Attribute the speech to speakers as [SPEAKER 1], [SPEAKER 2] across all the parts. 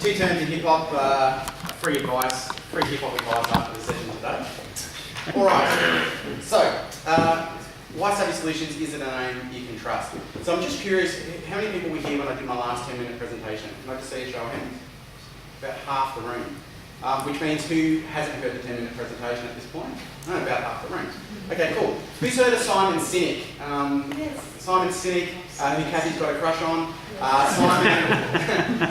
[SPEAKER 1] Two terms in hip-hop, free advice, free hip-hop advice after the session today. Alright, so, why Savi Solutions is it a name you can trust? So I'm just curious, how many people were here when I did my last 10-minute presentation? Can I just see a show of hands? About half the room. Which means who hasn't heard the 10-minute presentation at this point? No, about half the room. Okay, cool. Who's heard of Simon Sinek?
[SPEAKER 2] Yes.
[SPEAKER 1] Simon Sinek, who Kathy's got a crush on.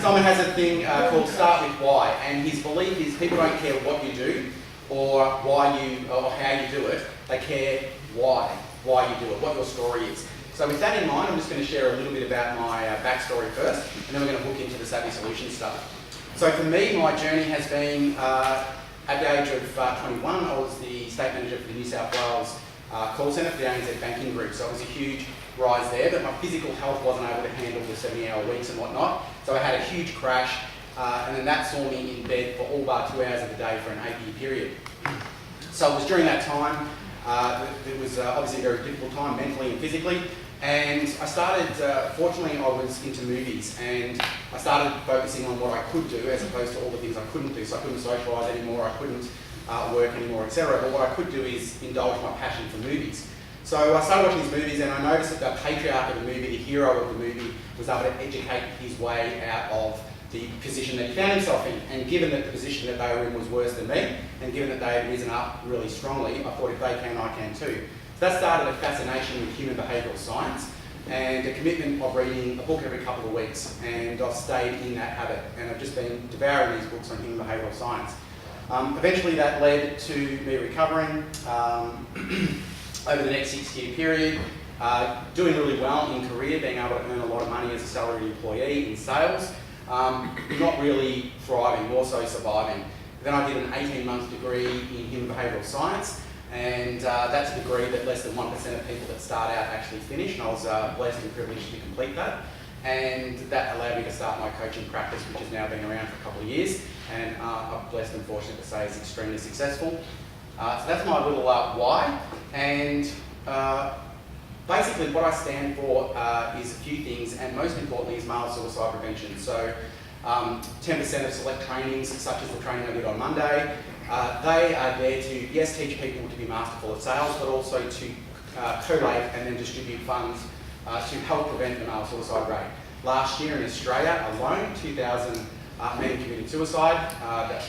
[SPEAKER 1] Simon has a thing called Start With Why, and his belief is people don't care what you do or why you or how you do it. They care why you do it, what your story is. So with that in mind, I'm just going to share a little bit about my backstory first, and then we're going to hook into the Savi Solutions stuff. So for me, my journey has been, at the age of 21, I was the State Manager for the New South Wales call centre for the ANZ Banking Group. So it was a huge rise there, but my physical health wasn't able to handle the 70-hour weeks and whatnot. So I had a huge crash, and then that saw me in bed for all but 2 hours of the day for an 8-year period. So it was during that time, it was obviously a very difficult time mentally and physically. And I started, fortunately I was into movies, and I started focusing on what I could do as opposed to all the things I couldn't do. So I couldn't socialise anymore, I couldn't work anymore, etc. But what I could do is indulge my passion for movies. So I started watching these movies, and I noticed that the patriarch of the movie, the hero of the movie, was able to educate his way out of the position that he found himself in. And given that the position that they were in was worse than me, and given that they had risen up really strongly, I thought if they can, I can too. So that started a fascination with human behavioural science and a commitment of reading a book every couple of weeks. And I've stayed in that habit, and I've just been devouring these books on human behavioural science. Eventually that led to me recovering over the next 6-year period, doing really well in career, being able to earn a lot of money as a salaried employee in sales, not really thriving, more so surviving. Then I did an 18-month degree in human behavioural science, and that's a degree that less than 1% of people that start out actually finish, and I was blessed and privileged to complete that. And that allowed me to start my coaching practice, which has now been around for a couple of years, and I'm blessed and fortunate to say is extremely successful. So that's my little why, and basically what I stand for is a few things, and most importantly is male suicide prevention. So 10% of select trainings, such as the training I did on Monday, they are there to, yes, teach people to be masterful at sales, but also to collate and then distribute funds to help prevent the male suicide rate. Last year in Australia alone, 2,000 men committed suicide.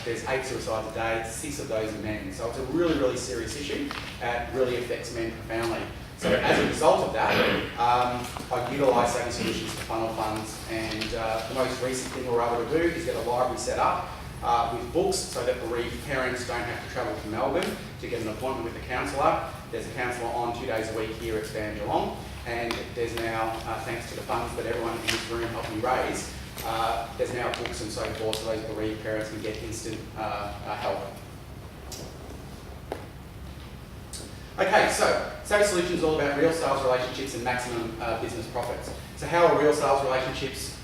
[SPEAKER 1] There's 8 suicides a day, 6 of those are men. So it's a really, really serious issue. It really affects men profoundly. So as a result of that, I utilise Savi Solutions to funnel funds, and the most recent thing we're able to do is get a library set up with books so that bereaved parents don't have to travel to Melbourne to get an appointment with a counsellor. There's a counsellor on 2 days a week here at Span Geelong, and there's now, thanks to the funds that everyone in this room helped me raise, there's now books and so forth so those bereaved parents can get instant help. Okay, so Savi Solutions is all about real sales relationships and maximum business profits. So how are real sales relationships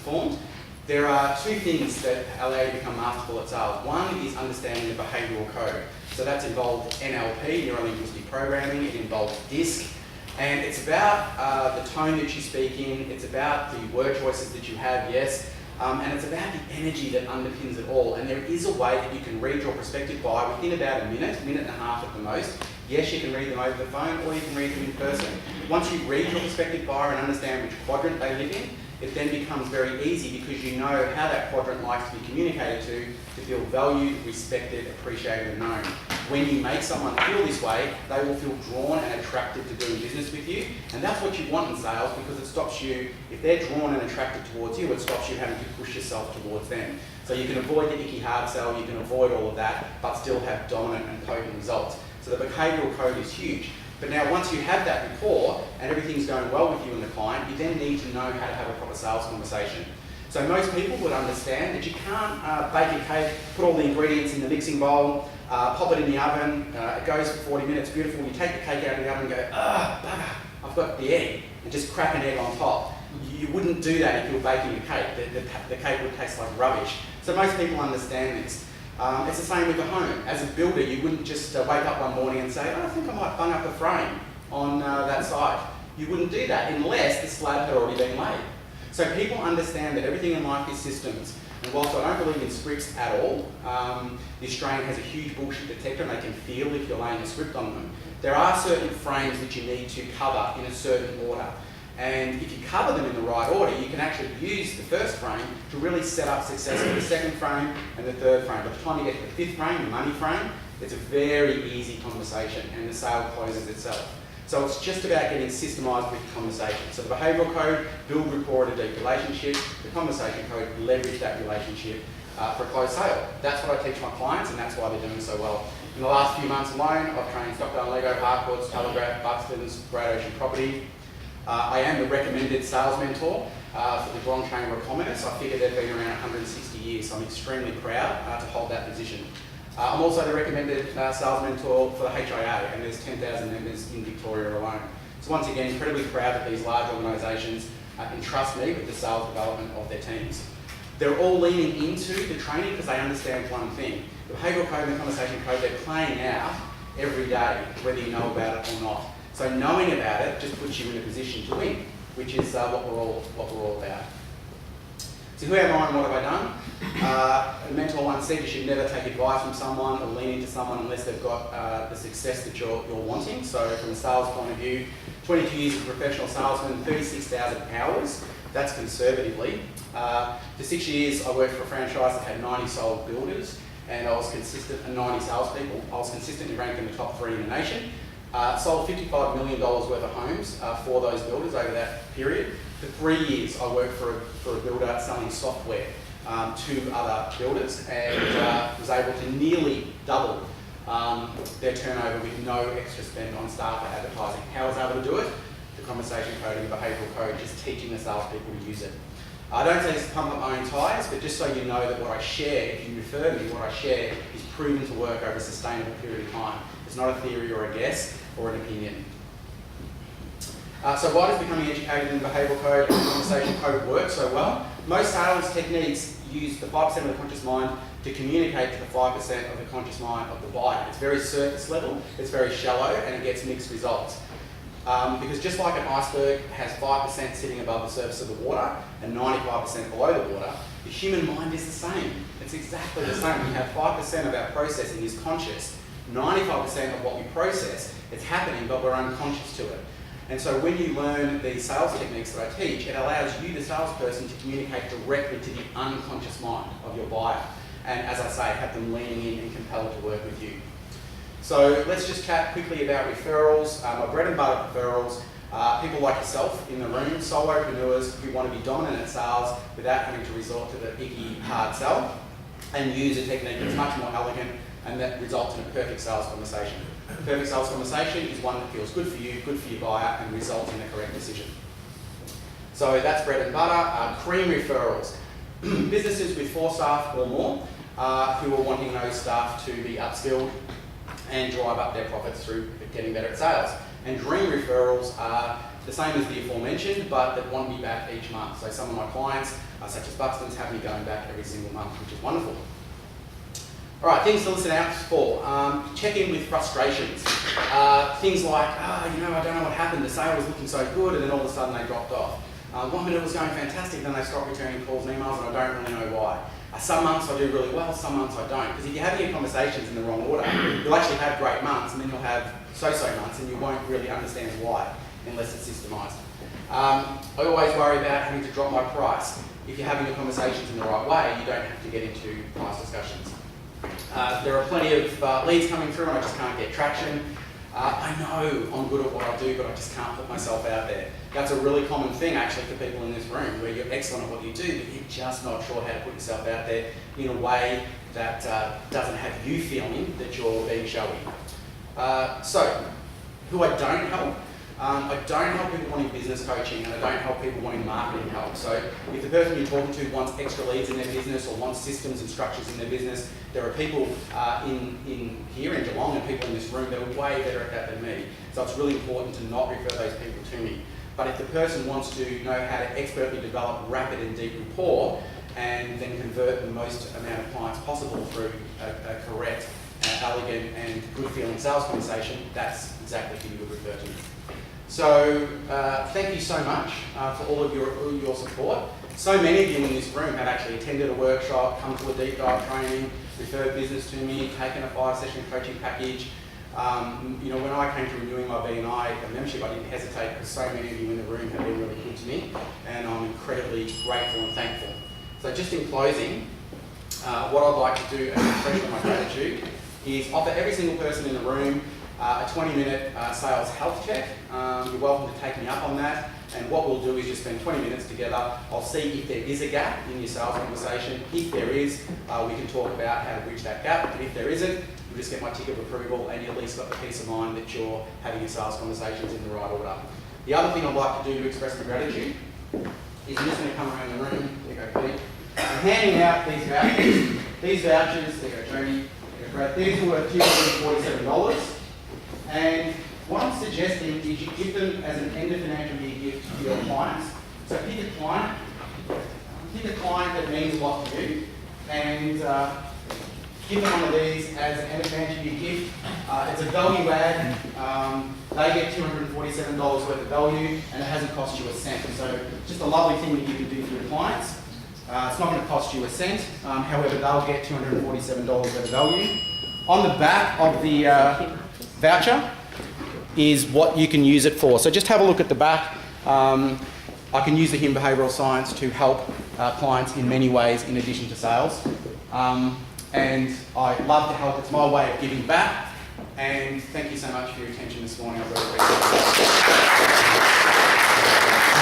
[SPEAKER 1] formed? There are 2 things that allow you to become masterful at sales. One is understanding the behavioural code. So that's involved NLP, neuro-linguistic programming, it involves DISC, and it's about the tone that you speak in, it's about the word choices that you have, yes, and it's about the energy that underpins it all. And there is a way that you can read your prospective buyer within about a minute and a half at the most. Yes, you can read them over the phone, or you can read them in person. Once you read your prospective buyer and understand which quadrant they live in, it then becomes very easy because you know how that quadrant likes to be communicated to feel valued, respected, appreciated and known. When you make someone feel this way, they will feel drawn and attracted to doing business with you, and that's what you want in sales because it stops you, if they're drawn and attracted towards you, it stops you having to push yourself towards them. So you can avoid the icky hard sell, you can avoid all of that, but still have dominant and potent results. So the behavioural code is huge. But now once you have that rapport and everything's going well with you and the client, you then need to know how to have a proper sales conversation. So most people would understand that you can't bake a cake, put all the ingredients in the mixing bowl, pop it in the oven, it goes for 40 minutes, beautiful, you take the cake out of the oven and go, bugger, I've got the egg, and just crack an egg on top. You wouldn't do that if you were baking a cake. The cake would taste like rubbish. So most people understand this. It's the same with the home. As a builder, you wouldn't just wake up one morning and say, I think I might bung up a frame on that side. you wouldn't do that unless the slab had already been laid. So people understand that everything in life is systems. And whilst I don't believe in scripts at all, the Australian has a huge bullshit detector and they can feel if you're laying a script on them. There are certain frames that you need to cover in a certain order. And if you cover them in the right order, you can actually use the first frame to really set up success for the second frame and the third frame. By the time you get to the fifth frame, the money frame, it's a very easy conversation and the sale closes itself. So it's just about getting systemised with the conversation. So the behavioural code, build rapport and a deep relationship. The conversation code, leverage that relationship for a closed sale. That's what I teach my clients and that's why they're doing so well. In the last few months alone, I've trained Stockdale Lego, Harcourts, Telegraph, Buxton's, Great Ocean Property. I am the recommended sales mentor for the Grand Chamber of Commerce. I figure they've been around 160 years, so I'm extremely proud to hold that position. I'm also the recommended sales mentor for the HIA, and there's 10,000 members in Victoria alone. So once again, incredibly proud that these large organisations entrust me with the sales development of their teams. They're all leaning into the training because they understand one thing. The behavioural code and the conversation code, they're playing out every day, whether you know about it or not. So knowing about it just puts you in a position to win, which is what we're all about. So who am I and what have I done? A mentor once said you should never take advice from someone or lean into someone unless they've got the success that you're wanting. So from a sales point of view, 22 years as a professional salesman, 36,000 hours, that's conservatively. For 6 years I worked for a franchise that had 90 sold builders and I was consistent, and 90 salespeople. I was consistently ranked in the top 3 in the nation. Sold $55 million worth of homes for those builders over that period. For 3 years, I worked for a builder selling software to other builders and was able to nearly double their turnover with no extra spend on staff or advertising. How was I able to do it? The conversation code and the behavioural code, just teaching the salespeople to use it. I don't say this to pump up my own tyres, but just so you know that what I share, if you refer me, what I share is proven to work over a sustainable period of time. It's not a theory or a guess or an opinion. So why does becoming educated in the behavioural code and the conversation code work so well? Most sales techniques use the 5% of the conscious mind to communicate to the 5% of the conscious mind of the buyer. It's very surface level, it's very shallow, and it gets mixed results. Because just like an iceberg has 5% sitting above the surface of the water and 95% below the water, the human mind is the same. It's exactly the same. We have 5% of our processing is conscious. 95% of what we process, it's happening, but we're unconscious to it. And so when you learn these sales techniques that I teach, it allows you, the salesperson, to communicate directly to the unconscious mind of your buyer. And as I say, have them leaning in and compelled to work with you. So let's just chat quickly about referrals. My bread and butter referrals, people like yourself in the room, solopreneurs who want to be dominant at sales without having to resort to the icky hard sell and use a technique that's much more elegant and that results in a perfect sales conversation. A perfect sales conversation is one that feels good for you, good for your buyer, and results in the correct decision. So that's bread and butter. Cream referrals. Businesses with 4 staff or more who are wanting those staff to be upskilled and drive up their profits through getting better at sales. And dream referrals are the same as the aforementioned, but that want me back each month. So some of my clients, such as Buxton's, have me going back every single month, which is wonderful. All right, things to listen out for. Check in with frustrations. Things like, I don't know what happened. The sale was looking so good, and then all of a sudden they dropped off. 1 minute it was going fantastic, then they stopped returning calls and emails, and I don't really know why. Some months I do really well, some months I don't. Because if you're having your conversations in the wrong order, you'll actually have great months, and then you'll have so-so months, and you won't really understand why, unless it's systemised. I always worry about having to drop my price. If you're having your conversations in the right way, you don't have to get into price discussions. There are plenty of leads coming through and I just can't get traction. I know I'm good at what I do, but I just can't put myself out there. That's a really common thing actually for people in this room, where you're excellent at what you do, but you're just not sure how to put yourself out there in a way that doesn't have you feeling that you're being showy. So, who I don't help? I don't help people wanting business coaching, and I don't help people wanting marketing help. So if the person you're talking to wants extra leads in their business or wants systems and structures in their business, there are people in here in Geelong and people in this room that are way better at that than me. So it's really important to not refer those people to me. But if the person wants to know how to expertly develop rapid and deep rapport and then convert the most amount of clients possible through a correct, elegant and good feeling sales conversation, that's exactly who you would refer to. So thank you so much for all of your support. So many of you in this room have actually attended a workshop, come to a deep dive training, referred business to me, taken a 5-session coaching package. You know, when I came to renewing my BNI membership, I didn't hesitate because so many of you in the room have been really good to me, and I'm incredibly grateful and thankful. So just in closing, what I'd like to do as an expression of my gratitude is offer every single person in the room a 20-minute sales health check. You're welcome to take me up on that. And what we'll do is just spend 20 minutes together. I'll see if there is a gap in your sales conversation. If there is, we can talk about how to bridge that gap. But if there isn't, you'll just get my tick of approval and you at least got the peace of mind that you're having your sales conversations in the right order. The other thing I'd like to do to express my gratitude is I'm just going to come around the room. There you go, Pete. I'm handing out these vouchers. These vouchers, there you go, Jamie. These were $247. And what I'm suggesting is you give them as an end of financial year gift to your clients. So pick a client that means a lot to you, and give them one of these as an end of financial year gift. It's a value add. They get $247 worth of value, and it hasn't cost you a cent. So just a lovely thing that you can do for your clients. It's not going to cost you a cent. However, they'll get $247 worth of value. On the back of the voucher is what you can use it for. So just have a look at the back. I can use the human behavioural science to help clients in many ways in addition to sales. And I love to help. It's my way of giving back. And thank you so much for your attention this morning. I really appreciate it.